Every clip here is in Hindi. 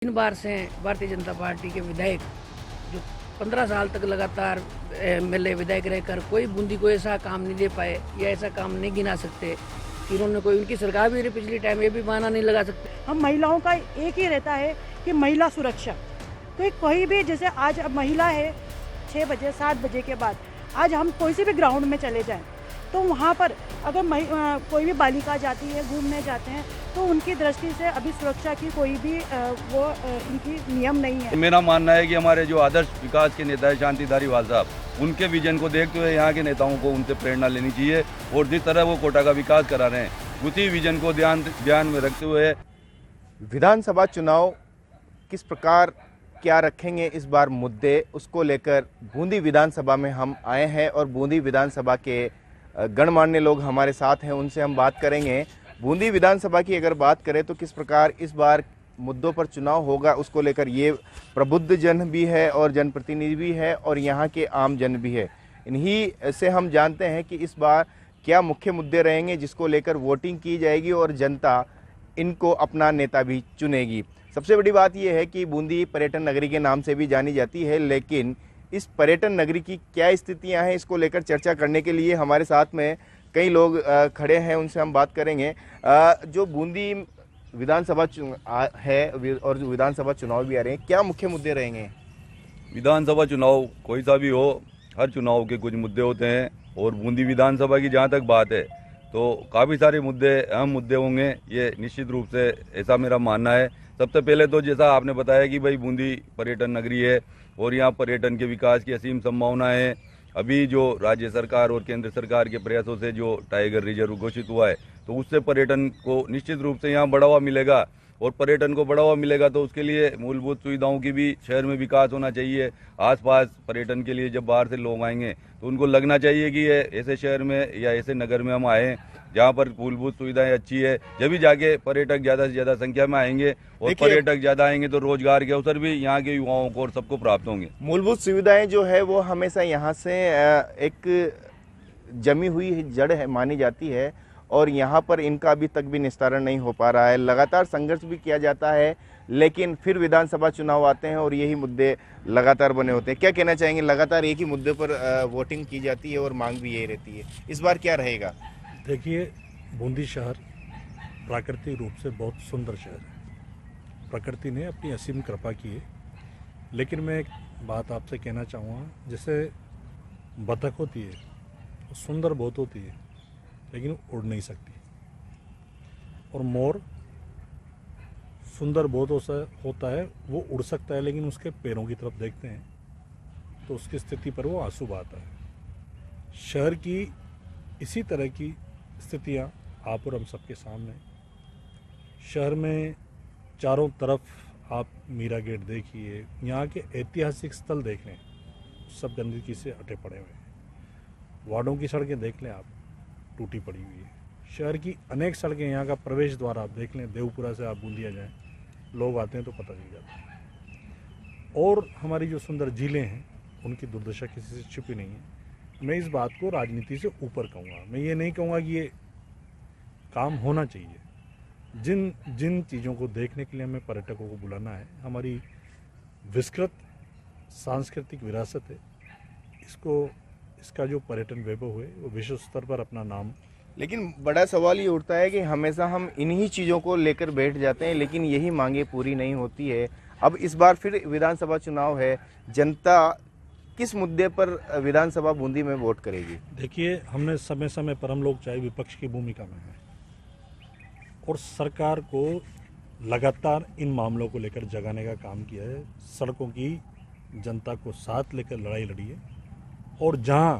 3 बार से भारतीय जनता पार्टी के विधायक जो 15 साल तक लगातार एमएलए विधायक रहकर कोई बूंदी को ऐसा काम नहीं दे पाए या ऐसा काम नहीं गिना सकते कि उन्होंने कोई उनकी सरकार भी पिछली टाइम ये भी बहाना नहीं लगा सकते। हम महिलाओं का एक ही रहता है कि महिला सुरक्षा। तो कोई भी जैसे आज अब महिला है 6 बजे 7 बजे के बाद आज हम कोई से भी ग्राउंड में चले जाएं तो वहाँ पर अगर कोई भी बालिका जाती है घूमने जाते हैं तो उनकी दृष्टि से अभी सुरक्षा की कोई भी इनकी नियम नहीं है। मेरा मानना है कि हमारे जो आदर्श विकास के नेता है शांति धारीवाल साहब, उनके विजन को देखते हुए यहाँ के नेताओं को उनसे प्रेरणा लेनी चाहिए और जिस तरह वो कोटा का विकास करा रहे हैं उसी विजन को ध्यान में रखते हुए विधानसभा चुनाव किस प्रकार क्या रखेंगे इस बार मुद्दे, उसको लेकर बूंदी विधानसभा में हम आए हैं और बूंदी विधानसभा के गणमान्य लोग हमारे साथ हैं, उनसे हम बात करेंगे। बूंदी विधानसभा की अगर बात करें तो किस प्रकार इस बार मुद्दों पर चुनाव होगा उसको लेकर ये प्रबुद्ध जन भी है और जनप्रतिनिधि भी है और यहाँ के आम जन भी है। इन्हीं से हम जानते हैं कि इस बार क्या मुख्य मुद्दे रहेंगे जिसको लेकर वोटिंग की जाएगी और जनता इनको अपना नेता भी चुनेगी। सबसे बड़ी बात यह है कि बूंदी पर्यटन नगरी के नाम से भी जानी जाती है, लेकिन इस पर्यटन नगरी की क्या स्थितियां हैं इसको लेकर चर्चा करने के लिए हमारे साथ में कई लोग खड़े हैं, उनसे हम बात करेंगे। जो बूंदी विधानसभा है और जो विधानसभा चुनाव भी आ रहे हैं, क्या मुख्य मुद्दे रहेंगे? विधानसभा चुनाव कोई सा भी हो, हर चुनाव के कुछ मुद्दे होते हैं और बूंदी विधानसभा की जहाँ तक बात है तो काफ़ी सारे मुद्दे अहम मुद्दे होंगे, ये निश्चित रूप से ऐसा मेरा मानना है। सबसे पहले तो जैसा आपने बताया कि भाई बूंदी पर्यटन नगरी है और यहाँ पर्यटन के विकास की असीम संभावना है। अभी जो राज्य सरकार और केंद्र सरकार के प्रयासों से जो टाइगर रिजर्व घोषित हुआ है तो उससे पर्यटन को निश्चित रूप से यहाँ बढ़ावा मिलेगा और पर्यटन को बढ़ावा मिलेगा तो उसके लिए मूलभूत सुविधाओं की भी शहर में विकास होना चाहिए। आसपास पर्यटन के लिए जब बाहर से लोग आएंगे तो उनको लगना चाहिए कि ये ऐसे शहर में या ऐसे नगर में हम आए जहाँ पर मूलभूत सुविधाएं अच्छी है, जब भी जाके पर्यटक ज़्यादा से ज़्यादा संख्या में आएंगे और पर्यटक ज़्यादा आएंगे तो रोजगार के अवसर भी यहाँ के युवाओं को और सबको प्राप्त होंगे। मूलभूत सुविधाएं जो है वो हमेशा यहाँ से एक जमी हुई जड़ है मानी जाती है और यहाँ पर इनका अभी तक भी निस्तारण नहीं हो पा रहा है। लगातार संघर्ष भी किया जाता है लेकिन फिर विधानसभा चुनाव आते हैं और यही मुद्दे लगातार बने होते हैं। क्या कहना चाहेंगे? लगातार एक ही मुद्दे पर वोटिंग की जाती है और मांग भी यही रहती है, इस बार क्या रहेगा? देखिए, बूंदी शहर प्राकृतिक रूप से बहुत सुंदर शहर है, प्रकृति ने अपनी असीम कृपा की है। लेकिन मैं एक बात आपसे कहना चाहूँगा, जैसे बतख होती है वो सुंदर बहुत होती है लेकिन उड़ नहीं सकती, और मोर सुंदर बहुत होता है, वो उड़ सकता है लेकिन उसके पैरों की तरफ देखते हैं तो उसकी स्थिति पर वो आंसू बहाता है। शहर की इसी तरह की स्थितियाँ आप और हम सबके सामने। शहर में चारों तरफ आप मीरा गेट देखिए, यहाँ के ऐतिहासिक स्थल देख लें, सब गंदगी से अटे पड़े हुए हैं। वार्डों की सड़कें देख लें आप, टूटी पड़ी हुई है। शहर की अनेक सड़कें, यहाँ का प्रवेश द्वार आप देख लें, देवपुरा से आप बूंदिया जाएँ, लोग आते हैं तो पता चल जाता है। और हमारी जो सुंदर झीलें हैं उनकी दुर्दशा किसी से छिपी नहीं है। मैं इस बात को राजनीति से ऊपर कहूँगा, मैं ये नहीं कहूँगा कि ये काम होना चाहिए। जिन चीज़ों को देखने के लिए हमें पर्यटकों को बुलाना है, हमारी विस्तृत सांस्कृतिक विरासत है, इसका जो पर्यटन वैभव है वो विश्व स्तर पर अपना नाम। लेकिन बड़ा सवाल ये उठता है कि हमेशा हम इन्हीं चीज़ों को लेकर बैठ जाते हैं लेकिन यही मांगे पूरी नहीं होती है। अब इस बार फिर विधानसभा चुनाव है, जनता किस मुद्दे पर विधानसभा बूंदी में वोट करेगी? देखिए, हमने समय समय पर, हम लोग चाहे विपक्ष की भूमिका में हैं और सरकार को लगातार इन मामलों को लेकर जगाने का काम किया है। सड़कों की जनता को साथ लेकर लड़ाई लड़ी है और जहां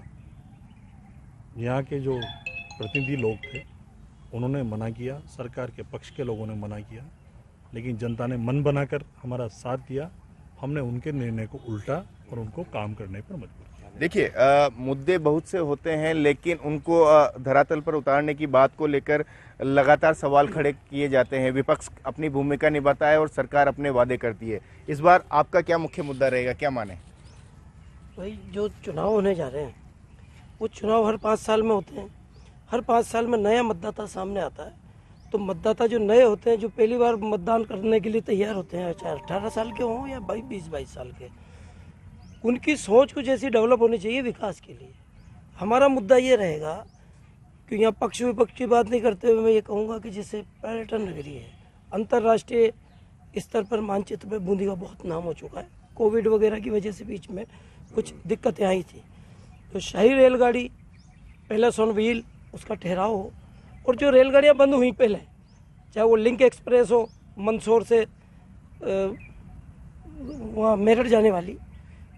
यहाँ के जो प्रतिनिधि लोग थे उन्होंने मना किया, सरकार के पक्ष के लोगों ने मना किया, लेकिन जनता ने मन बनाकर हमारा साथ दिया। हमने उनके निर्णय को उल्टा और उनको काम करने पर मजबूर किया। देखिए, मुद्दे बहुत से होते हैं लेकिन उनको धरातल पर उतारने की बात को लेकर लगातार सवाल खड़े किए जाते हैं। विपक्ष अपनी भूमिका निभाता है और सरकार अपने वादे करती है। इस बार आपका क्या मुख्य मुद्दा रहेगा, क्या माने? भाई, जो चुनाव होने जा रहे हैं वो चुनाव हर 5 साल में होते हैं। हर 5 साल में नया मतदाता सामने आता है तो मतदाता जो नए होते हैं, जो पहली बार मतदान करने के लिए तैयार होते हैं, चाहे 18 साल के हों या 20-22 साल के, उनकी सोच कुछ ऐसी डेवलप होनी चाहिए विकास के लिए। हमारा मुद्दा ये रहेगा कि यहाँ पक्ष विपक्ष की बात नहीं करते हुए मैं ये कहूँगा कि जैसे पर्यटन नगरी है, अंतर्राष्ट्रीय स्तर पर मानचित्र में बूंदी का बहुत नाम हो चुका है। कोविड वगैरह की वजह से बीच में कुछ दिक्कतें आई थी, तो शाही रेलगाड़ी पहले सोन व्हील उसका ठहराव हो, और जो रेलगाड़ियाँ बंद हुई पहले, चाहे वो लिंक एक्सप्रेस हो मंदसौर से वहाँ मेरठ जाने वाली,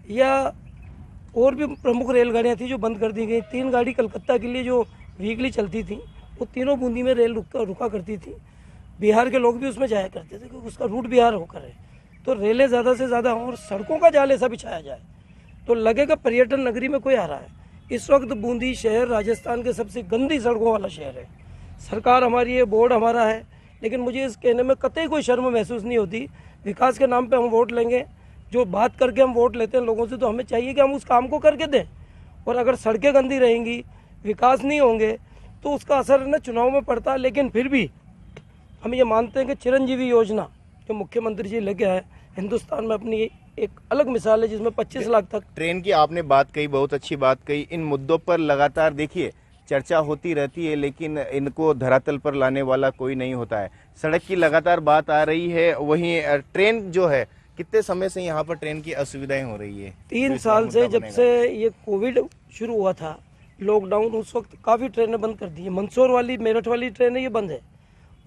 या और भी प्रमुख रेलगाड़ियाँ थी जो बंद कर दी गई। 3 गाड़ी कलकत्ता के लिए जो वीकली चलती थी, वो तीनों बूंदी में रेल रुका करती थी। बिहार के लोग भी उसमें जाया करते थे क्योंकि उसका रूट बिहार होकर है। तो रेलें ज़्यादा से ज़्यादा हों और सड़कों का जाल ऐसा बिछाया जाए तो लगेगा पर्यटन नगरी में कोई आ रहा है। इस वक्त बूंदी शहर राजस्थान के सबसे गंदी सड़कों वाला शहर है। सरकार हमारी है, बोर्ड हमारा है, लेकिन मुझे इस कहने में कतई कोई शर्म महसूस नहीं होती। विकास के नाम पे हम वोट लेंगे, जो बात करके हम वोट लेते हैं लोगों से, तो हमें चाहिए कि हम उस काम को करके दें। और अगर सड़कें गंदी रहेंगी, विकास नहीं होंगे, तो उसका असर न चुनाव में पड़ता है। लेकिन फिर भी हम ये मानते हैं कि चिरंजीवी योजना जो मुख्यमंत्री जी लेके आए, हिंदुस्तान में अपनी एक अलग मिसाल है जिसमें 25 लाख तक। ट्रेन की आपने बात कही, बहुत अच्छी बात कही। इन मुद्दों पर लगातार देखिए चर्चा होती रहती है, लेकिन इनको धरातल पर लाने वाला कोई नहीं होता है। सड़क की लगातार बात आ रही है, वहीं ट्रेन जो है, कितने समय से यहाँ पर ट्रेन की असुविधाएं हो रही है? 3 साल से, जब से ये कोविड शुरू हुआ था, लॉकडाउन, उस वक्त काफ़ी ट्रेनें बंद कर दी है। मंदसौर वाली, मेरठ वाली ट्रेनें ये बंद है,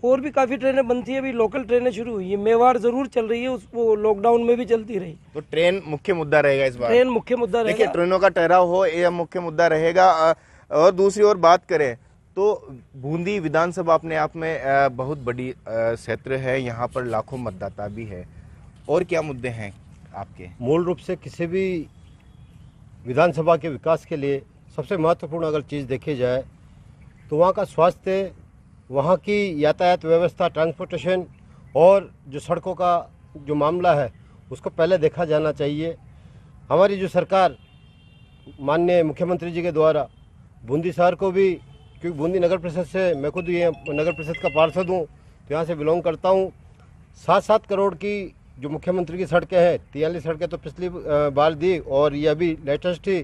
और भी काफ़ी ट्रेनें बंद थी। अभी लोकल ट्रेनें शुरू हुई है, मेवाड़ ज़रूर चल रही है, वो लॉकडाउन में भी चलती रही। तो ट्रेन मुख्य मुद्दा रहेगा इस बार? ट्रेन मुख्य मुद्दा रहेगा। देखिए, ट्रेनों का ठहराव हो, यह मुख्य मुद्दा रहेगा। और दूसरी ओर बात करें तो बूंदी विधानसभा अपने आप में बहुत बड़ी क्षेत्र है, यहाँ पर लाखों मतदाता भी है। और क्या मुद्दे हैं आपके? मूल रूप से किसी भी विधानसभा के विकास के लिए सबसे महत्वपूर्ण अगर चीज़ देखी जाए तो वहाँ का स्वास्थ्य, वहाँ की यातायात व्यवस्था, ट्रांसपोर्टेशन, और जो सड़कों का जो मामला है उसको पहले देखा जाना चाहिए। हमारी जो सरकार माननीय मुख्यमंत्री जी के द्वारा बूंदी शहर को भी, क्योंकि बूंदी नगर परिषद से मैं खुद ये नगर परिषद का पार्षद हूँ, तो यहाँ से बिलोंग करता हूँ, 7-7 करोड़ की जो मुख्यमंत्री की सड़कें हैं, 43 सड़कें तो पिछली बार दी, और ये अभी लेटेस्ट ही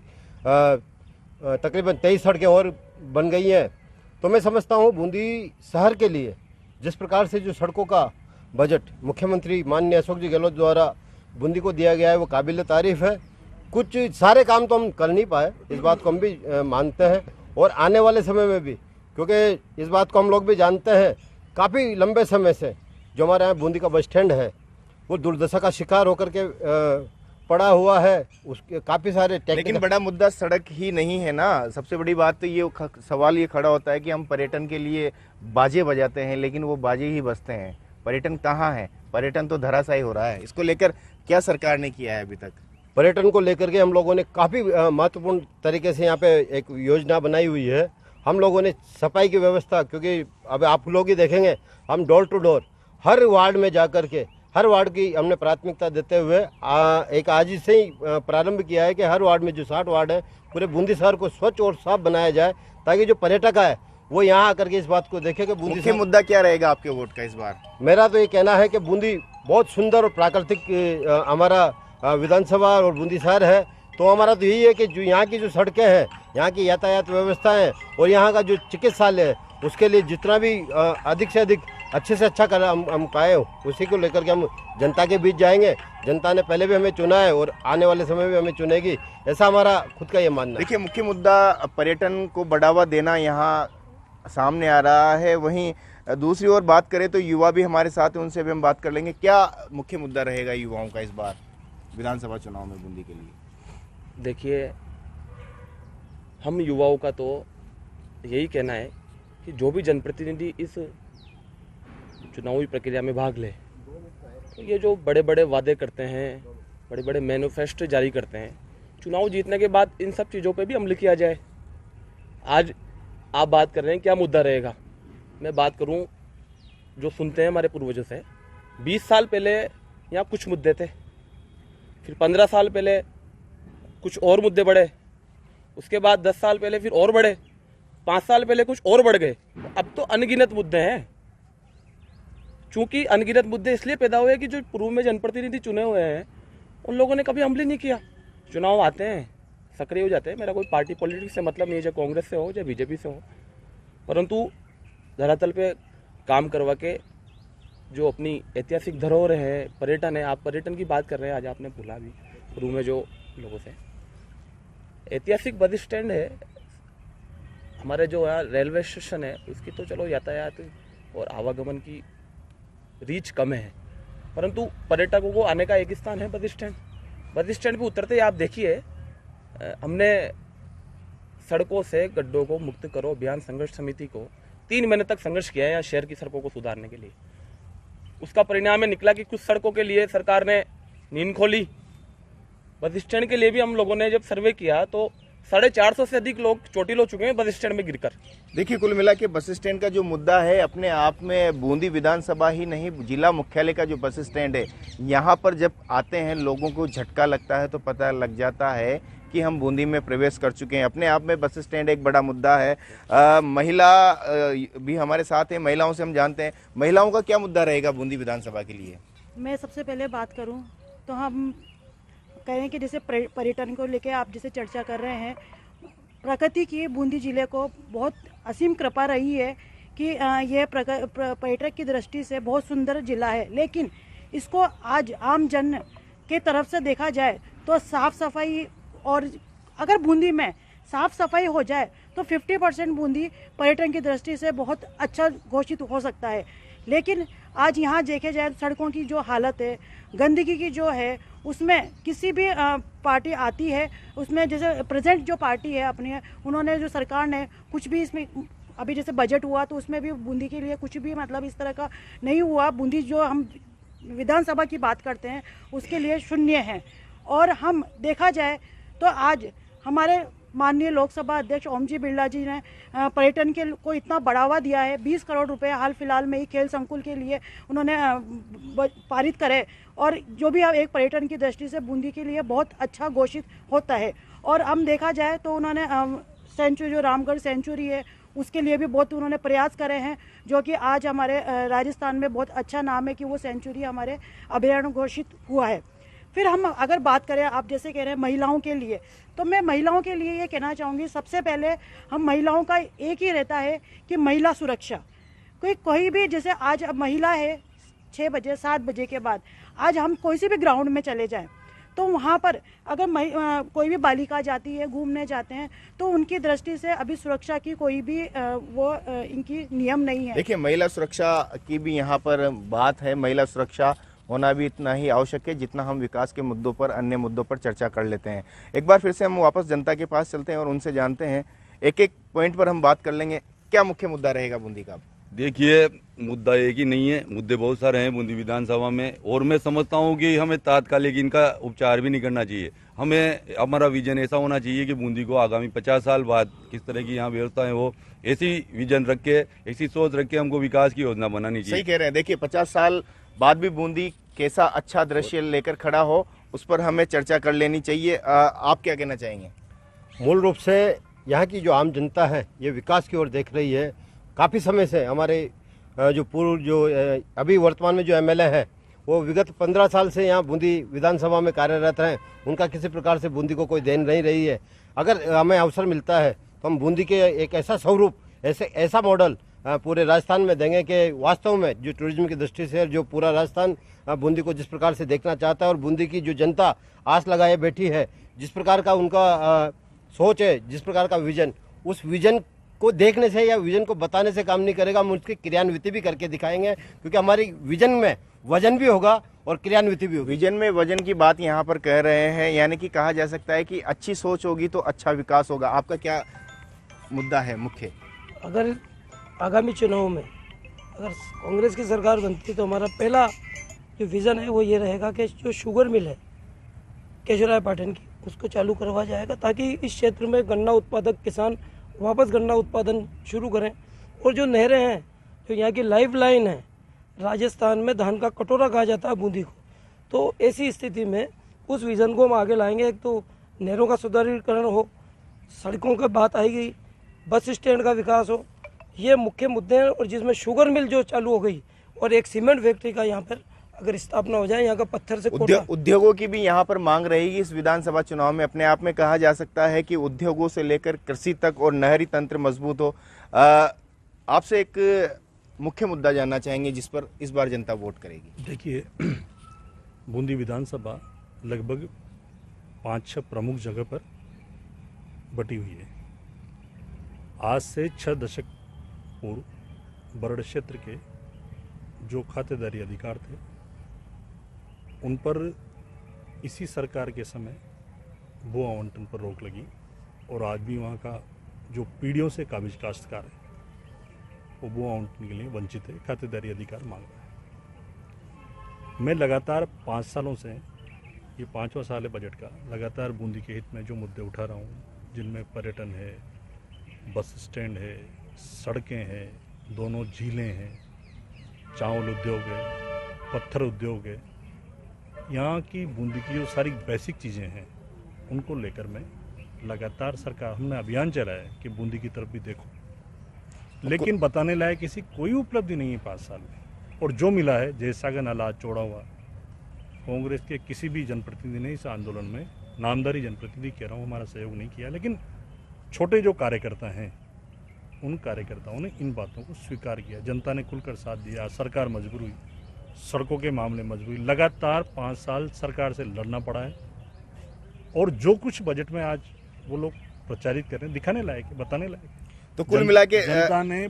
तकरीबन 23 सड़कें और बन गई हैं। तो मैं समझता हूँ बूंदी शहर के लिए जिस प्रकार से जो सड़कों का बजट मुख्यमंत्री माननीय अशोक जी गहलोत द्वारा बूंदी को दिया गया है, वो काबिल तारीफ़ है। कुछ सारे काम तो हम कर नहीं पाए, इस बात को हम भी मानते हैं, और आने वाले समय में भी, क्योंकि इस बात को हम लोग भी जानते हैं, काफ़ी लंबे समय से जो हमारे यहाँ बूंदी का बस स्टैंड है वो दुर्दशा का शिकार होकर के पड़ा हुआ है। उसके काफ़ी सारे लेकिन बड़ा मुद्दा सड़क ही नहीं है ना। सबसे बड़ी बात तो ये सवाल ये खड़ा होता है कि हम पर्यटन के लिए बाजे बजाते हैं, लेकिन वो बाजे ही बजते हैं। पर्यटन कहाँ है? पर्यटन तो धराशायी हो रहा है। इसको लेकर क्या सरकार ने किया है अभी तक? पर्यटन को लेकर के हम लोगों ने काफ़ी महत्वपूर्ण तरीके से यहाँ पे एक योजना बनाई हुई है। हम लोगों ने सफाई की व्यवस्था, क्योंकि अब आप लोग ही देखेंगे, हम डोर टू डोर हर वार्ड में जा कर के हर वार्ड की हमने प्राथमिकता देते हुए एक आज ही से ही प्रारंभ किया है कि हर वार्ड में जो 60 वार्ड है, पूरे बूंदी शहर को स्वच्छ और साफ बनाया जाए, ताकि जो पर्यटक है वो यहाँ आकर के इस बात को देखे कि बूंदी मुख्य मुद्दा क्या रहेगा आपके वोट का इस बार? मेरा तो ये कहना है कि बूंदी बहुत सुंदर और प्राकृतिक हमारा विधानसभा और बूंदी शहर है। तो हमारा तो यही है कि जो यहाँ की जो सड़कें हैं, यहाँ की यातायात व्यवस्था है, और यहाँ का जो चिकित्सालय है, उसके लिए जितना भी अधिक से अधिक अच्छे से अच्छा कर हम पाए, उसी को लेकर के हम जनता के बीच जाएंगे। जनता ने पहले भी हमें चुना है और आने वाले समय में हमें चुनेगी, ऐसा हमारा खुद का ये मानना है। देखिए, मुख्य मुद्दा पर्यटन को बढ़ावा देना यहाँ सामने आ रहा है। वहीं दूसरी ओर बात करें तो युवा भी हमारे साथ हैं, उनसे भी हम बात कर लेंगे। क्या मुख्य मुद्दा रहेगा युवाओं का इस बार विधानसभा चुनाव में बूंदी के लिए? देखिए, हम युवाओं का तो यही कहना है कि जो भी जनप्रतिनिधि इस चुनावी प्रक्रिया में भाग ले, तो ये जो बड़े बड़े वादे करते हैं, बड़े बड़े मैनिफेस्टो जारी करते हैं, चुनाव जीतने के बाद इन सब चीज़ों पे भी अमल किया जाए। आज आप बात कर रहे हैं क्या मुद्दा रहेगा, मैं बात करूं जो सुनते हैं हमारे पूर्वजों से। 20 साल पहले यहाँ कुछ मुद्दे थे, फिर 15 साल पहले कुछ और मुद्दे बढ़े, उसके बाद 10 साल पहले फिर और बढ़े, 5 साल पहले कुछ और बढ़ गए, अब तो अनगिनत मुद्दे हैं। चूंकि अनगिनत मुद्दे इसलिए पैदा हुए कि जो पूर्व में जनप्रतिनिधि चुने हुए हैं उन लोगों ने कभी अमल ही नहीं किया। चुनाव आते हैं, सक्रिय हो जाते हैं। मेरा कोई पार्टी पॉलिटिक्स से मतलब नहीं है, चाहे कांग्रेस से हो चाहे बीजेपी से हो, परंतु धरातल पे काम करवा के जो अपनी ऐतिहासिक धरोहर है, पर्यटन है, आप पर्यटन की बात कर रहे हैं, आज आपने बोला भी पूर्व में जो लोगों से, ऐतिहासिक बस स्टैंड है हमारे, जो यहाँ रेलवे स्टेशन है उसकी तो चलो यातायात और आवागमन की रीच कम है, परंतु पर्यटकों को आने का एक स्थान है बस स्टैंड। बस स्टैंड पे उतरते ही आप देखिए, हमने सड़कों से गड्ढों को मुक्त करो अभियान संघर्ष समिति को 3 महीने तक संघर्ष किया है यहाँ शहर की सड़कों को सुधारने के लिए। उसका परिणाम निकला कि कुछ सड़कों के लिए सरकार ने नींद खोली। बस स्टैंड के लिए भी हम लोगों ने जब सर्वे किया तो 450 से अधिक लोग चोटिल हो चुके हैं बस स्टैंड में गिरकर। देखिए, कुल मिला के बस स्टैंड का जो मुद्दा है अपने आप में बूंदी विधानसभा ही नहीं, जिला मुख्यालय का जो बस स्टैंड है, यहाँ पर जब आते हैं लोगों को झटका लगता है तो पता लग जाता है कि हम बूंदी में प्रवेश कर चुके हैं। अपने आप में बस स्टैंड एक बड़ा मुद्दा है। महिला भी हमारे साथ है, महिलाओं से हम जानते हैं महिलाओं का क्या मुद्दा रहेगा बूंदी विधानसभा के लिए। मैं सबसे पहले बात करूं तो हम कहें कि जैसे पर्यटन को लेकर आप जैसे चर्चा कर रहे हैं, प्रकृति की बूंदी जिले को बहुत असीम कृपा रही है कि यह पर्यटक की दृष्टि से बहुत सुंदर जिला है, लेकिन इसको आज आम जन के तरफ से देखा जाए तो साफ सफाई, और अगर बूंदी में साफ सफाई हो जाए तो 50% बूंदी पर्यटन की दृष्टि से बहुत अच्छा घोषित हो सकता है। लेकिन आज यहाँ देखे जाए सड़कों की जो हालत है, गंदगी की जो है, उसमें किसी भी पार्टी आती है, उसमें जैसे प्रेजेंट जो पार्टी है अपनी, उन्होंने जो सरकार ने कुछ भी इसमें अभी जैसे बजट हुआ तो उसमें भी बूंदी के लिए कुछ भी मतलब इस तरह का नहीं हुआ। बूंदी जो हम विधानसभा की बात करते हैं उसके लिए शून्य है। और हम देखा जाए तो आज हमारे माननीय लोकसभा अध्यक्ष ओम जी बिरला जी ने पर्यटन के को इतना बढ़ावा दिया है। 20 करोड़ रुपए हाल फिलहाल में ही खेल संकुल के लिए उन्होंने पारित करे, और जो भी एक पर्यटन की दृष्टि से बूंदी के लिए बहुत अच्छा घोषित होता है। और हम देखा जाए तो उन्होंने सेंचुरी, जो रामगढ़ सेंचुरी है, उसके लिए भी बहुत उन्होंने प्रयास करे हैं, जो कि आज हमारे राजस्थान में बहुत अच्छा नाम है कि वो सेंचुरी हमारे अभयारण्य घोषित हुआ है। फिर हम अगर बात करें, आप जैसे कह रहे हैं महिलाओं के लिए, तो मैं महिलाओं के लिए ये कहना चाहूँगी, सबसे पहले हम महिलाओं का एक ही रहता है कि महिला सुरक्षा। कोई भी जैसे आज अब महिला है 6 बजे 7 बजे के बाद, आज हम कोई से भी ग्राउंड में चले जाएं तो वहाँ पर अगर कोई भी बालिका जाती है, घूमने जाते हैं, तो उनकी दृष्टि से अभी सुरक्षा की कोई भी इनकी नियम नहीं है। देखिए, महिला सुरक्षा की भी यहाँ पर बात है। महिला सुरक्षा होना भी इतना ही आवश्यक है जितना हम विकास के मुद्दों पर, अन्य मुद्दों पर चर्चा कर लेते हैं। एक बार फिर से हम वापस जनता के पास चलते हैं और उनसे जानते हैं, एक एक पॉइंट पर हम बात कर लेंगे। क्या मुख्य मुद्दा रहेगा बूंदी का? देखिए, मुद्दा एक ही नहीं है, मुद्दे बहुत सारे हैं बूंदी विधानसभा में, और मैं समझता हूँ कि हमें तात्कालिक इनका उपचार भी नहीं करना चाहिए। हमारा विजन ऐसा होना चाहिए कि बूंदी को आगामी 50 साल बाद किस तरह की यहाँ व्यवस्थाएं हो, ऐसी विजन रख के, ऐसी सोच रख के हमको विकास की योजना बनानी चाहिए। सही कह रहे हैं। देखिए, 50 साल बाद भी बूंदी कैसा अच्छा दृश्य लेकर खड़ा हो, उस पर हमें चर्चा कर लेनी चाहिए। आप क्या कहना चाहेंगे? मूल रूप से यहाँ की जो आम जनता है ये विकास की ओर देख रही है। काफ़ी समय से हमारे जो पूर्व जो अभी वर्तमान में जो एमएलए हैं वो विगत 15 साल से यहाँ बूंदी विधानसभा में कार्यरत हैं। उनका किसी प्रकार से बूंदी को कोई देन नहीं रही है। अगर हमें अवसर मिलता है तो हम बूंदी के एक ऐसा स्वरूप, ऐसा मॉडल पूरे राजस्थान में देंगे कि वास्तव में जो टूरिज्म की दृष्टि से जो पूरा राजस्थान बूंदी को जिस प्रकार से देखना चाहता है, और बूंदी की जो जनता आस लगाए बैठी है, जिस प्रकार का उनका सोच है, जिस प्रकार का विजन, उस विजन को देखने से या विजन को बताने से काम नहीं करेगा। हम उसकी क्रियान्विति भी करके दिखाएंगे, क्योंकि हमारी विजन में वजन भी होगा और क्रियान्विति भी होगी। विजन में वजन की बात यहाँ पर कह रहे हैं, यानी कि कहा जा सकता है कि अच्छी सोच होगी तो अच्छा विकास होगा। आपका क्या मुद्दा है मुख्य? अगर आगामी चुनाव में अगर कांग्रेस की सरकार बनती तो हमारा पहला जो विज़न है वो ये रहेगा कि जो शुगर मिल है केशवराय पाटन की, उसको चालू करवा जाएगा, ताकि इस क्षेत्र में गन्ना उत्पादक किसान वापस गन्ना उत्पादन शुरू करें। और जो नहरें हैं, जो यहाँ की लाइफ लाइन है, राजस्थान में धान का कटोरा कहा जाता है बूंदी को, तो ऐसी स्थिति में उस विज़न को हम आगे लाएंगे। एक तो नहरों का सुदृढ़ीकरण हो, सड़कों की बात आएगी, बस स्टैंड का विकास हो, ये मुख्य मुद्दे हैं। और जिसमें शुगर मिल जो चालू हो गई और एक सीमेंट फैक्ट्री का यहाँ पर अगर स्थापना हो जाए, यहाँ का पत्थर से कोटा। उद्योगों की भी यहाँ पर मांग रहेगी इस विधानसभा चुनाव में। अपने आप में कहा जा सकता है कि उद्योगों से लेकर कृषि तक और नहरी तंत्र मजबूत हो। आपसे एक मुख्य मुद्दा जानना चाहेंगे जिस पर इस बार जनता वोट करेगी। देखिए, बूंदी विधानसभा लगभग 5-6 प्रमुख जगह पर बटी हुई है। आज से 6 दशक पूर्व बरड़ क्षेत्र के जो खातेदारी अधिकार थे उन पर इसी सरकार के समय भू आवंटन पर रोक लगी और आज भी वहाँ का जो पीढ़ियों से काबिज काश्तकार है वो भू आवंटन के लिए वंचित है, खातेदारी अधिकार मांग रहा है। मैं लगातार 5 सालों से, ये 5वां साल है बजट का, लगातार बूंदी के हित में जो मुद्दे उठा रहा हूँ, जिनमें पर्यटन है, बस स्टैंड है, सड़कें हैं, दोनों झीलें हैं, चावल उद्योग है, पत्थर उद्योग है, यहाँ की बूंदी की जो सारी बेसिक चीज़ें हैं उनको लेकर मैं लगातार सरकार, हमने अभियान चलाया है कि बूंदी की तरफ भी देखो, लेकिन बताने लायक किसी कोई उपलब्धि नहीं है 5 साल में। और जो मिला है, जैसा का नाला चौड़ा हुआ, कांग्रेस के किसी भी जनप्रतिनिधि ने इस आंदोलन में, नामदारी जनप्रतिनिधि कह रहा हूँ, हमारा सहयोग नहीं किया, लेकिन छोटे जो कार्यकर्ता हैं उन कार्यकर्ताओं ने इन बातों को स्वीकार किया। जनता ने खुलकर साथ दिया, सरकार मजबूर हुई, सड़कों के मामले मजबूरी, लगातार 5 साल सरकार से लड़ना पड़ा है। और जो कुछ बजट में आज वो लोग प्रचारित कर रहे हैं, दिखाने लायक है, बताने लायक है। तो कुल मिला के जनता ने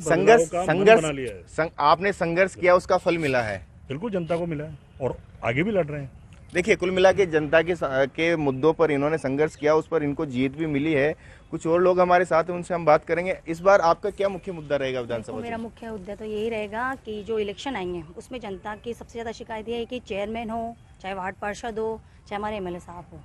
आपने संघर्ष किया, उसका फल मिला है। बिल्कुल जनता को मिला है और आगे भी लड़ रहे हैं। देखिए, कुल मिला के जनता के मुद्दों पर इन्होंने संघर्ष किया, उस पर इनको जीत भी मिली है। कुछ और लोग हमारे साथ हैं, उनसे हम बात करेंगे। इस बार आपका क्या मुख्य मुद्दा रहेगा विधानसभा? मेरा मुख्य मुद्दा तो यही रहेगा कि जो इलेक्शन आएंगे उसमें जनता की सबसे ज़्यादा शिकायत ये है कि चेयरमैन हो, चाहे वार्ड पार्षद हो, चाहे हमारे एमएलए साहब हो,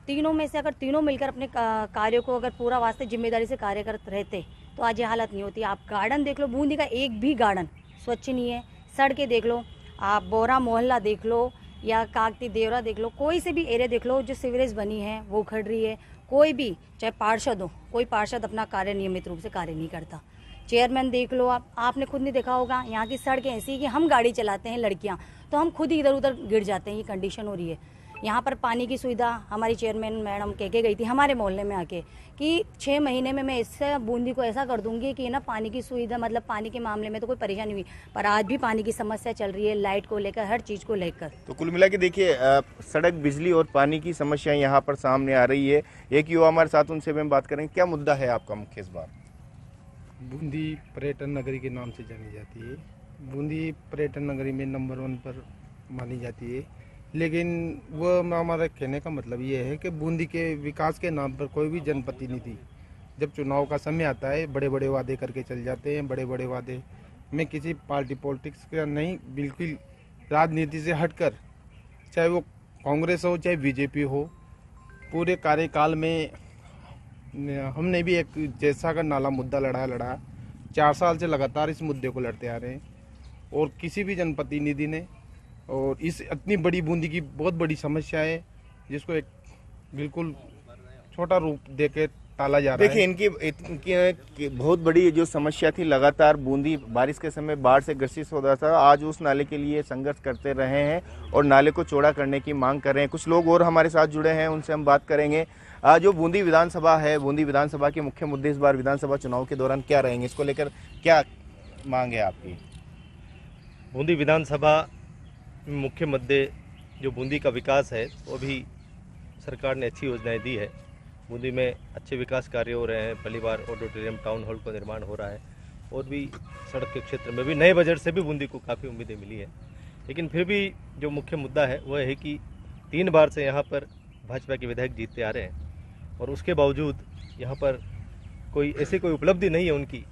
तीनों में से अगर तीनों मिलकर अपने कार्यों को अगर पूरा वास्ते जिम्मेदारी से कार्य करते रहते तो आज ये हालत नहीं होती। आप गार्डन देख लो, बूंदी का एक भी गार्डन स्वच्छ नहीं है। सड़कें देख लो, आप बोरा मोहल्ला देख लो या कागती देवरा देख लो, कोई से भी एरिया देख लो जो सीवरेज बनी है वो उखड़ रही है। कोई भी, चाहे पार्षद हो, कोई पार्षद अपना कार्य नियमित रूप से कार्य नहीं करता। चेयरमैन देख लो, आपने खुद नहीं देखा होगा, यहाँ की सड़कें ऐसी है कि हम गाड़ी चलाते हैं लड़कियाँ तो हम खुद ही इधर उधर गिर जाते हैं, ये कंडीशन हो रही है। यहाँ पर पानी की सुविधा हमारी चेयरमैन मैडम कह के गई थी हमारे मोहल्ले में आके कि 6 महीने में मैं इससे बूंदी को ऐसा कर दूंगी कि ना पानी की सुविधा, मतलब पानी के मामले में तो कोई परेशानी हुई, पर आज भी पानी की समस्या चल रही है, लाइट को लेकर, हर चीज़ को लेकर। तो कुल मिला के देखिए, सड़क, बिजली और पानी की समस्या यहाँ पर सामने आ रही है। एक युवा हमारे साथ, उनसे भी हम बात करेंगे। क्या मुद्दा है आपका मुख्य इस बार? बूंदी पर्यटन नगरी के नाम से जानी जाती है। बूंदी पर्यटन नगरी में नंबर 1 पर मानी जाती है, लेकिन वो हमारा कहने का मतलब ये है कि बूंदी के विकास के नाम पर कोई भी जनप्रतिनिधि जब चुनाव का समय आता है बड़े बड़े वादे करके चल जाते हैं। बड़े बड़े वादे में किसी पार्टी पॉलिटिक्स का नहीं, बिल्कुल राजनीति से हटकर, चाहे वो कांग्रेस हो चाहे बीजेपी हो, पूरे कार्यकाल में हमने भी एक जैसा का नाला मुद्दा लड़ा 4 साल से लगातार इस मुद्दे को लड़ते आ रहे हैं और किसी भी जनप्रतिनिधि ने, और इस इतनी बड़ी बूंदी की बहुत बड़ी समस्या है जिसको एक बिल्कुल छोटा रूप देके टाला जा रहा है। देखिए, इनकी बहुत बड़ी जो समस्या थी, लगातार बूंदी बारिश के समय बाढ़ से ग्रसित हो रहा था। आज उस नाले के लिए संघर्ष करते रहे हैं और नाले को चौड़ा करने की मांग कर रहे हैं। कुछ लोग और हमारे साथ जुड़े हैं, उनसे हम बात करेंगे। जो बूंदी विधानसभा है, बूंदी विधानसभा के मुख्य मुद्दे इस बार विधानसभा चुनाव के दौरान क्या रहेंगे, इसको लेकर क्या मांग है आपकी? बूंदी विधानसभा मुख्य मुद्दे जो बूंदी का विकास है, वो भी सरकार ने अच्छी योजनाएं दी है। बूंदी में अच्छे विकास कार्य हो रहे हैं, पहली बार ऑडिटोरियम टाउन हॉल का निर्माण हो रहा है और भी सड़क के क्षेत्र में भी नए बजट से भी बूंदी को काफ़ी उम्मीदें मिली है। लेकिन फिर भी जो मुख्य मुद्दा है वह है कि 3 बार से यहाँ पर भाजपा के विधायक जीतते आ रहे हैं और उसके बावजूद यहाँ पर कोई ऐसी कोई उपलब्धि नहीं है उनकी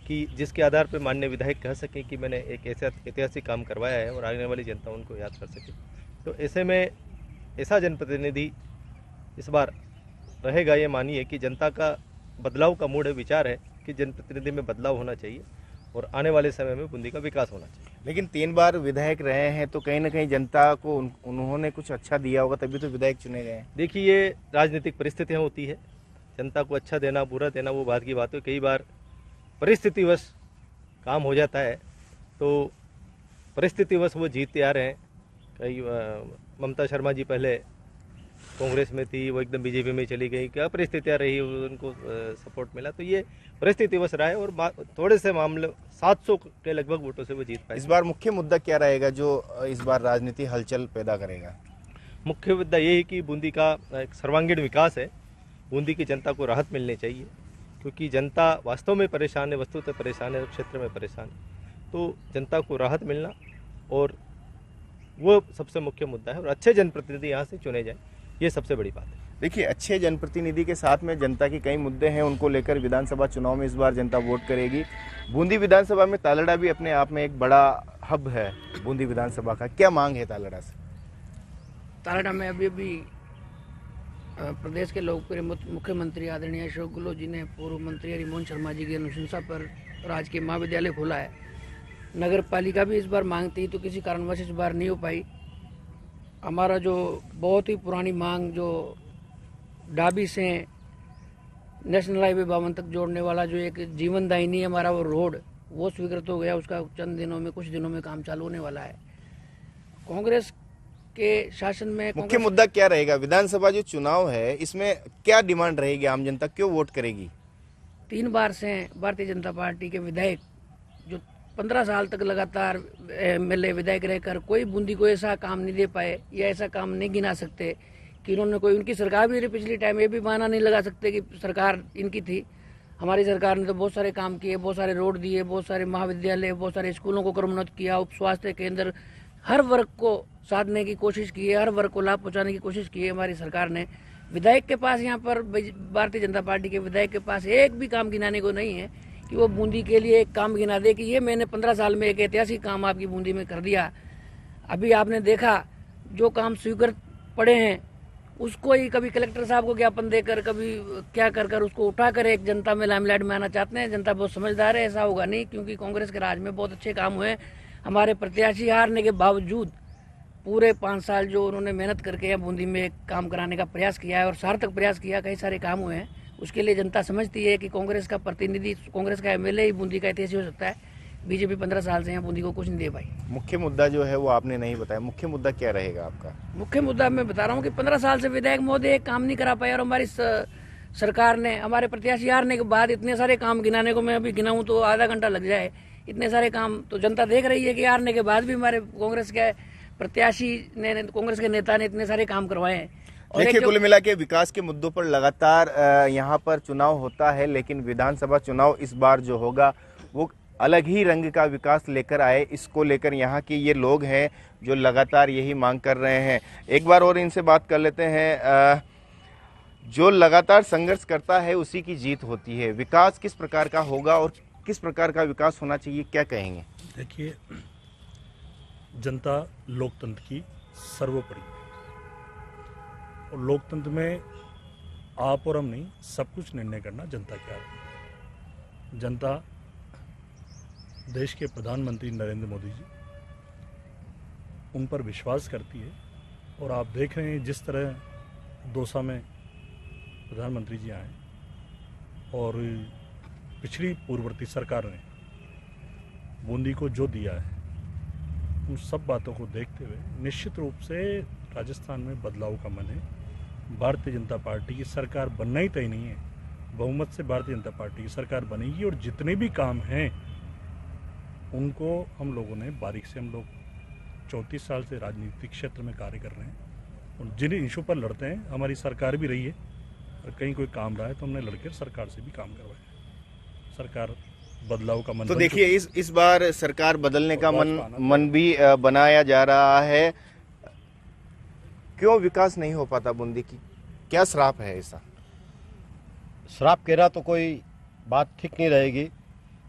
कि जिसके आधार पर माननीय विधायक कह सकें कि मैंने एक ऐसा ऐतिहासिक काम करवाया है और आने वाली जनता उनको याद कर सके। तो ऐसे में ऐसा जनप्रतिनिधि इस बार रहेगा, ये मानिए कि जनता का बदलाव का मूड है, विचार है कि जनप्रतिनिधि में बदलाव होना चाहिए और आने वाले समय में बूंदी का विकास होना चाहिए। लेकिन 3 बार विधायक रहे हैं तो कहीं ना कहीं जनता को उन्होंने कुछ अच्छा दिया होगा, तभी तो विधायक चुने गए हैं। देखिए, ये राजनीतिक परिस्थितियाँ होती है, जनता को अच्छा देना बुरा देना वो बात की बात है। कई बार परिस्थितिवश काम हो जाता है तो परिस्थितिवश वो जीतते आ रहे हैं। कई ममता शर्मा जी पहले कांग्रेस में थी, वो एकदम बीजेपी में चली गई, क्या परिस्थितियाँ रही, उनको सपोर्ट मिला, तो ये परिस्थितिवश रहा है और थोड़े से मामले 700 के लगभग वोटों से वो जीत पाए। इस बार मुख्य मुद्दा क्या रहेगा जो इस बार राजनीति हलचल पैदा करेगा? मुख्य मुद्दा ये है कि बूंदी का एक सर्वांगीण विकास है। बूंदी की जनता को राहत मिलनी चाहिए, क्योंकि जनता वास्तव में परेशान है, वस्तुतः परेशान है, क्षेत्र में परेशान है। तो जनता को राहत मिलना और वो सबसे मुख्य मुद्दा है, और अच्छे जनप्रतिनिधि यहाँ से चुने जाएं, ये सबसे बड़ी बात है। देखिए, अच्छे जनप्रतिनिधि के साथ में जनता के कई मुद्दे हैं, उनको लेकर विधानसभा चुनाव में इस बार जनता वोट करेगी। बूंदी विधानसभा में तालड़ा भी अपने आप में एक बड़ा हब है बूंदी विधानसभा का, क्या मांग है तालड़ा से? तालड़ा में अभी प्रदेश के लोकप्रिय मुख्यमंत्री आदरणीय अशोक गहलोत जी ने पूर्व मंत्री हरिमोहन शर्मा जी की अनुशंसा पर राजकीय महाविद्यालय खोला है। नगर पालिका भी इस बार मांगती तो किसी कारणवश इस बार नहीं हो पाई। हमारा जो बहुत ही पुरानी मांग जो डाबी से नेशनल हाईवे 52 तक जोड़ने वाला जो एक जीवनदायिनी हमारा वो रोड, वो स्वीकृत हो गया। उसका चंद दिनों में, कुछ दिनों में काम चालू होने वाला है। कांग्रेस के शासन में मुख्य मुद्दा क्या रहेगा? विधानसभा जो चुनाव है इसमें क्या डिमांड रहेगी? आम जनता क्यों वोट करेगी? 3 बार से भारतीय जनता पार्टी के विधायक जो 15 साल तक लगातार एमएलए विधायक रहकर कोई बूंदी को ऐसा काम नहीं दे पाए या ऐसा काम नहीं गिना सकते कि उन्होंने कोई, उनकी सरकार भी रही पिछली टाइम, ये भी बहाना नहीं लगा सकते कि सरकार इनकी थी। हमारी सरकार ने तो बहुत सारे काम किए, बहुत सारे रोड दिए, बहुत सारे महाविद्यालय, बहुत सारे स्कूलों को क्रमोन्नत किया, उप स्वास्थ्य केंद्र, हर वर्ग को साधने की कोशिश की है, हर वर्ग को लाभ पहुंचाने की कोशिश की है हमारी सरकार ने। विधायक के पास, यहाँ पर भारतीय जनता पार्टी के विधायक के पास एक भी काम गिनाने को नहीं है कि वो बूंदी के लिए एक काम गिना दे कि ये मैंने 15 साल में एक ऐतिहासिक काम आपकी बूंदी में कर दिया। अभी आपने देखा जो काम स्वीकृत पड़े हैं उसको ही कभी कलेक्टर साहब को ज्ञापन देकर, कभी क्या कर उसको उठाकर एक जनता में लाइमलाइट में आना चाहते हैं। जनता बहुत समझदार है, ऐसा होगा नहीं, क्योंकि कांग्रेस के राज में बहुत अच्छे काम हुए। हमारे प्रत्याशी हारने के बावजूद पूरे 5 साल जो उन्होंने मेहनत करके यहाँ बूंदी में काम कराने का प्रयास किया है और सार्थक प्रयास किया, कई सारे काम हुए हैं। उसके लिए जनता समझती है कि कांग्रेस का प्रतिनिधि, कांग्रेस का एमएलए ही बूंदी का ऐतिहासिक हो सकता है। बीजेपी 15 साल से यहाँ बूंदी को कुछ नहीं दे पाई। मुख्य मुद्दा जो है वो आपने नहीं बताया, मुख्य मुद्दा क्या रहेगा आपका? मुख्य मुद्दा मैं बता रहा हूँ कि 15 साल से विधायक महोदय एक काम नहीं करा पाए और हमारी सरकार ने, हमारे प्रत्याशी हारने के बाद इतने सारे काम गिनाने को मैं अभी गिनाऊं तो आधा घंटा लग जाए। इतने सारे काम तो जनता देख रही है कि हारने के बाद भी हमारे कांग्रेस के प्रत्याशी ने, कांग्रेस के नेता ने इतने सारे काम करवाए हैं। देखिए, कुल मिला के विकास के मुद्दों पर लगातार यहाँ पर चुनाव होता है, लेकिन विधानसभा चुनाव इस बार जो होगा वो अलग ही रंग का विकास लेकर आए। इसको लेकर यहाँ के ये लोग हैं जो लगातार यही मांग कर रहे हैं। एक बार और इनसे बात कर लेते हैं। जो लगातार संघर्ष करता है उसी की जीत होती है। विकास किस प्रकार का होगा और किस प्रकार का विकास होना चाहिए, क्या कहेंगे? देखिए, जनता लोकतंत्र की सर्वोपरि, और लोकतंत्र में आप और हम नहीं, सब कुछ निर्णय करना जनता के हाथ में। जनता देश के प्रधानमंत्री नरेंद्र मोदी जी, उन पर विश्वास करती है, और आप देख रहे हैं जिस तरह दौसा में प्रधानमंत्री जी आए और पिछली पूर्ववर्ती सरकार ने बूंदी को जो दिया है, उन सब बातों को देखते हुए निश्चित रूप से राजस्थान में बदलाव का मन है। भारतीय जनता पार्टी की सरकार बनना ही तय नहीं है, बहुमत से भारतीय जनता पार्टी की सरकार बनेगी, और जितने भी काम हैं उनको हम लोगों ने बारीक से, हम लोग 34 साल से राजनीतिक क्षेत्र में कार्य कर रहे हैं और जिन इशू पर लड़ते हैं, हमारी सरकार भी रही है, और कहीं कोई काम रहा है तो हमने लड़कर सरकार से भी काम करवाया। सरकार बदलाव का मन, तो देखिए इस बार सरकार बदलने का मन भी बनाया जा रहा है। क्यों विकास नहीं हो पाता बूंदी की? क्या श्राप है ऐसा? श्राप कह रहा तो कोई बात ठीक नहीं रहेगी,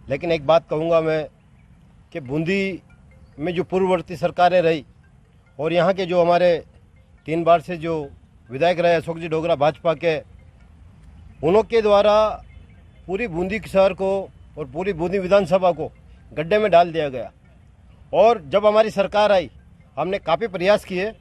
लेकिन एक बात कहूँगा मैं कि बूंदी में जो पूर्ववर्ती सरकारें रही और यहाँ के जो हमारे 3 बार से जो विधायक रहे अशोक जी डोगरा भाजपा के, उनके द्वारा पूरी बूंदी शहर को और पूरी बूंदी विधानसभा को गड्ढे में डाल दिया गया। और जब हमारी सरकार आई, हमने काफ़ी प्रयास किए,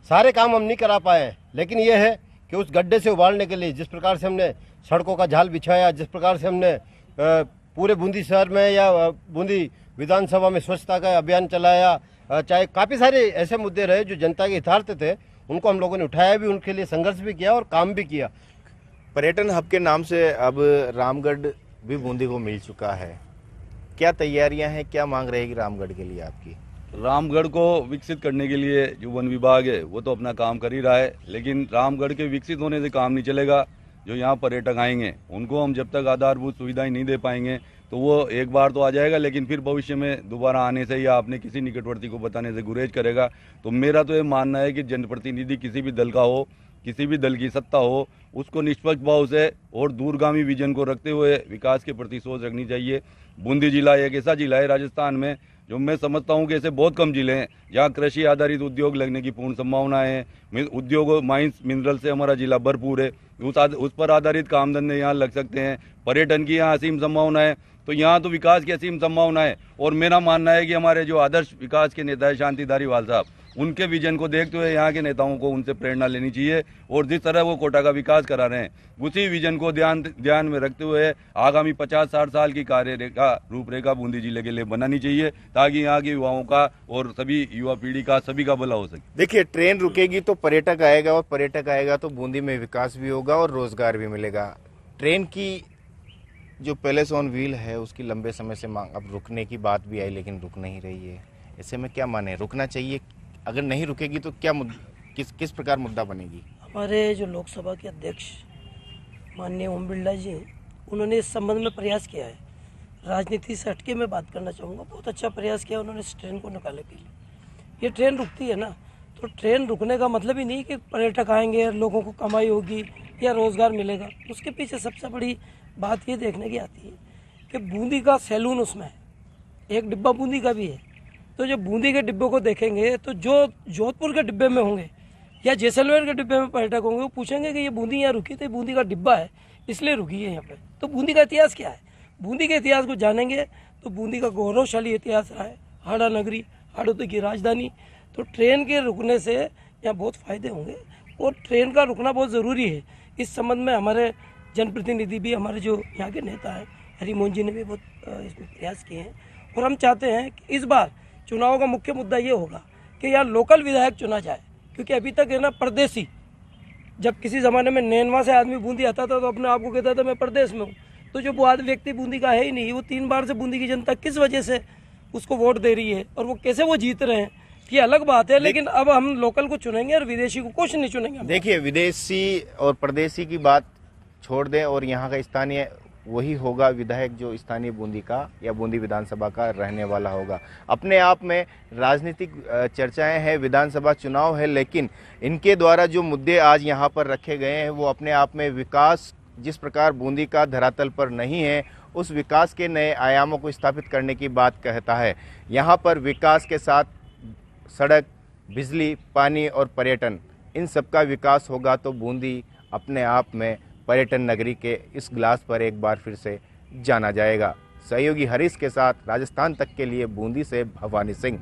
सारे काम हम नहीं करा पाए हैं, लेकिन ये है कि उस गड्ढे से उबारने के लिए जिस प्रकार से हमने सड़कों का जाल बिछाया, जिस प्रकार से हमने पूरे बूंदी शहर में या बूंदी विधानसभा में स्वच्छता का अभियान चलाया, चाहे काफ़ी सारे ऐसे मुद्दे रहे जो जनता के हितार्थ थे, उनको हम लोगों ने उठाया भी, उनके लिए संघर्ष भी किया और काम भी किया। पर्यटन हब के नाम से अब रामगढ़ भी बूंदी को मिल चुका है। क्या तैयारियां हैं, क्या मांग रहेगी रामगढ़ के लिए आपकी? रामगढ़ को विकसित करने के लिए जो वन विभाग है वो तो अपना काम कर ही रहा है, लेकिन रामगढ़ के विकसित होने से काम नहीं चलेगा। जो यहाँ पर्यटक आएंगे उनको हम जब तक आधारभूत सुविधाएं नहीं दे पाएंगे तो वो एक बार तो आ जाएगा, लेकिन फिर भविष्य में दोबारा आने से या अपने किसी निकटवर्ती को बताने से गुरेज करेगा। तो मेरा तो ये मानना है कि जनप्रतिनिधि किसी भी दल का हो, किसी भी दल की सत्ता हो, उसको निष्पक्ष भाव से और दूरगामी विजन को रखते हुए विकास के प्रति सोच रखनी चाहिए। बूंदी जिला एक ऐसा जिला है राजस्थान में जो मैं समझता हूँ कि ऐसे बहुत कम जिले हैं जहाँ कृषि आधारित उद्योग लगने की पूर्ण संभावनाएं हैं। उद्योग माइंस मिनरल से हमारा जिला भरपूर है, उस पर आधारित काम धंधे यहाँ लग सकते हैं। पर्यटन की यहाँ असीम संभावना है, तो यहाँ तो विकास की असीम संभावना है। और मेरा मानना है कि हमारे जो आदर्श विकास के नेता है शांति धारीवाल साहब, उनके विजन को देखते हुए यहाँ के नेताओं को उनसे प्रेरणा लेनी चाहिए और जिस तरह वो कोटा का विकास करा रहे हैं उसी विजन को ध्यान में रखते हुए आगामी 50-60 साल की कार्यरेखा रूपरेखा बूंदी जिले के लिए बनानी चाहिए, ताकि यहाँ के युवाओं का और सभी युवा पीढ़ी का सभी का भला हो सके। देखिए, ट्रेन रुकेगी तो पर्यटक आएगा और पर्यटक आएगा तो बूंदी में विकास भी होगा और रोजगार भी मिलेगा। ट्रेन की जो पैलेस ऑन व्हील है उसकी लंबे समय से मांग, अब रुकने की बात भी आई लेकिन रुक नहीं रही है। ऐसे में क्या माने, रुकना चाहिए? अगर नहीं रुकेगी तो क्या किस प्रकार मुद्दा बनेगी? हमारे जो लोकसभा के अध्यक्ष माननीय ओम बिरला जी हैं, उन्होंने इस संबंध में प्रयास किया है। राजनीति से हटके मैं बात करना चाहूँगा, बहुत अच्छा प्रयास किया उन्होंने इस ट्रेन को निकालने के लिए। ये ट्रेन रुकती है ना, तो ट्रेन रुकने का मतलब ही नहीं कि पर्यटक आएंगे, लोगों को कमाई होगी या रोज़गार मिलेगा। उसके पीछे सबसे बड़ी बात ये देखने की आती है कि बूंदी का सैलून उसमें है, एक डिब्बा बूंदी का भी है। तो जब बूंदी के डिब्बे को देखेंगे तो जो जोधपुर के डिब्बे में होंगे या जैसलमेर के डिब्बे में पर्यटक होंगे, वो पूछेंगे कि ये बूंदी यहाँ रुकी, तो बूंदी का डिब्बा है इसलिए रुकी है यहाँ पे। तो बूंदी का इतिहास क्या है? बूंदी के इतिहास को जानेंगे तो बूंदी का गौरवशाली इतिहास रहा है, हाड़ा नगरी, हाड़ौती की राजधानी। तो ट्रेन के रुकने से यहाँ बहुत फ़ायदे होंगे और ट्रेन का रुकना बहुत ज़रूरी है। इस संबंध में हमारे जनप्रतिनिधि भी, हमारे जो यहाँ के नेता हैं हरिमोहन जी ने भी बहुत इसमें प्रयास किए हैं। और हम चाहते हैं कि इस बार चुनाव का मुख्य मुद्दा ये होगा कि यहाँ लोकल विधायक चुना जाए, क्योंकि अभी तक है ना परदेसी, जब किसी ज़माने में नैनवा से आदमी बूंदी आता था तो अपने आप को कहता था मैं परदेश में हूँ। तो जो वो आदमी व्यक्ति बूंदी का है ही नहीं, वो 3 बार से बूंदी की जनता किस वजह से उसको वोट दे रही है और वो कैसे वो जीत रहे हैं, ये अलग बात है। लेकिन अब हम लोकल को चुनेंगे और विदेशी को कुछ नहीं चुनेंगे। देखिए, विदेशी और परदेशी की बात छोड़ दें और यहाँ का स्थानीय वही होगा विधायक जो स्थानीय बूंदी का या बूंदी विधानसभा का रहने वाला होगा। अपने आप में राजनीतिक चर्चाएं हैं, विधानसभा चुनाव है, लेकिन इनके द्वारा जो मुद्दे आज यहाँ पर रखे गए हैं वो अपने आप में विकास जिस प्रकार बूंदी का धरातल पर नहीं है, उस विकास के नए आयामों को स्थापित करने की बात कहता है। यहाँ पर विकास के साथ सड़क, बिजली, पानी और पर्यटन, इन सब का विकास होगा तो बूंदी अपने आप में पर्यटन नगरी के इस ग्लास पर एक बार फिर से जाना जाएगा। सहयोगी हरीश के साथ राजस्थान तक के लिए बूंदी से भवानी सिंह।